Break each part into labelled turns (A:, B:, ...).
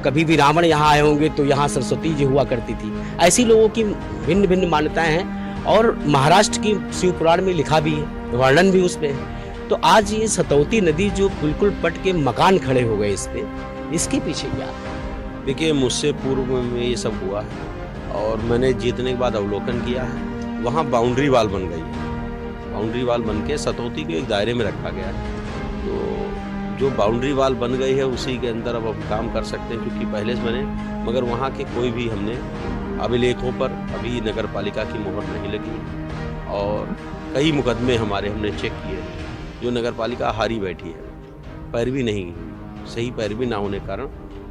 A: कभी भी रावण यहाँ आए होंगे तो यहाँ सरस्वती जी हुआ करती थी। ऐसी लोगों की भिन्न भिन्न मान्यताएं हैं और महाराष्ट्र की शिव पुराण में लिखा भी है, वर्णन भी उसमें है। तो आज ये सतौती नदी जो बिल्कुल पट के मकान खड़े हो गए इस पे, इसके पीछे क्या?
B: देखिए, मुझसे पूर्व में ये सब हुआ है और मैंने जीतने के बाद अवलोकन किया है। वहाँ बाउंड्री वाल बन गई है, बाउंड्री वाल बन के सतौती को एक दायरे में रखा गया है। तो जो बाउंड्री वाल बन गई है उसी के अंदर अब हम काम कर सकते हैं, क्योंकि पहले से मैंने, मगर वहाँ के कोई भी हमने अभिलेखों पर अभी नगर पालिका की मोहर नहीं लगी और कई मुकदमे हमारे हमने चेक किए हैं जो नगर पालिका हारी बैठी है, पैरवी नहीं, सही पैरवी ना होने के कारण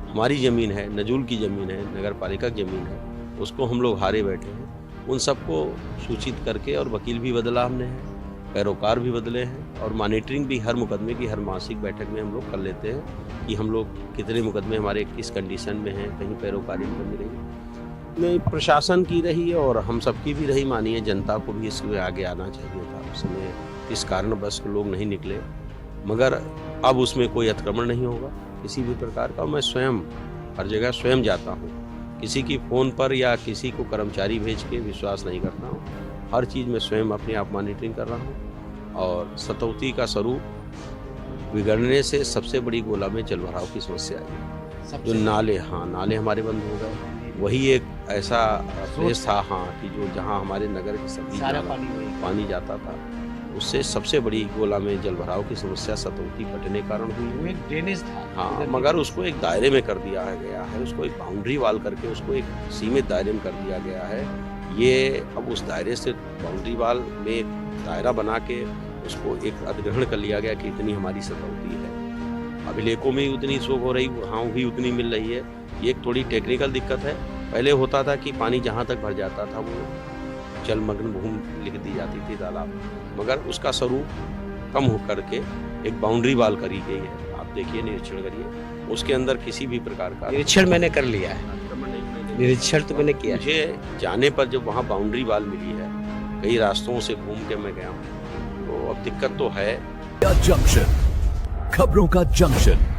B: हमारी ज़मीन है, नजूल की ज़मीन है, नगर पालिका की ज़मीन है, उसको हम लोग हारे बैठे हैं। उन सबको सूचित करके और वकील भी बदला हमने है, पैरोकार भी बदले हैं और मॉनिटरिंग भी हर मुकदमे की हर मासिक बैठक में हम लोग कर लेते हैं कि हम लोग कितने मुकदमे हमारे किस कंडीशन में हैं, कहीं पैरोकारी बनी रही नहीं, प्रशासन की रही और हम सबकी भी रही। मानिए जनता को भी इसमें आगे आना चाहिए था, उस समय किस कारणवश लोग नहीं निकले, मगर अब उसमें कोई अतिक्रमण नहीं होगा किसी भी प्रकार का। मैं स्वयं हर जगह स्वयं जाता हूँ, किसी की फ़ोन पर या किसी को कर्मचारी भेज के विश्वास नहीं करता हूँ। हर चीज़ में स्वयं अपने आप मॉनिटरिंग कर रहा हूँ और सतौती का स्वरूप बिगड़ने से सबसे बड़ी गोला में जल भराव की समस्या है। जो नाले, हाँ नाले हमारे बंद हो गए, वही एक ऐसा प्लेस था हाँ कि जो जहाँ हमारे नगर के सभी पानी जाता था, उससे सबसे बड़ी गोला में जल भराव की समस्या सतौती फटने कारण हुई।
A: एक ड्रेनेज था,
B: हाँ, मगर उसको एक दायरे में कर दिया गया है, उसको एक बाउंड्री वाल करके उसको एक सीमित दायरे में कर दिया गया है। ये अब उस दायरे से बाउंड्री वाल में एक दायरा बना के उसको एक अधिग्रहण कर लिया गया कि इतनी हमारी सतौती है। अभिलेखों में उतनी शोक हो रही, वहाँ भी उतनी मिल रही है। ये एक थोड़ी टेक्निकल दिक्कत है। पहले होता था कि पानी जहाँ तक भर जाता था वो जलमग्न भूमि लिख दी जाती थी तालाब, मगर उसका स्वरूप कम हो करके एक बाउंड्री वाल करी गई है। आप देखिए, निरीक्षण करिए, उसके अंदर किसी भी प्रकार का
A: निरीक्षण मैंने कर लिया है, निरीक्षण तो मैंने किया।
B: मुझे जाने पर जब वहाँ बाउंड्री वाल मिली है, कई रास्तों से घूम के मैं गया हूँ, तो अब दिक्कत तो है।
C: जंक्शन, खबरों का जंक्शन।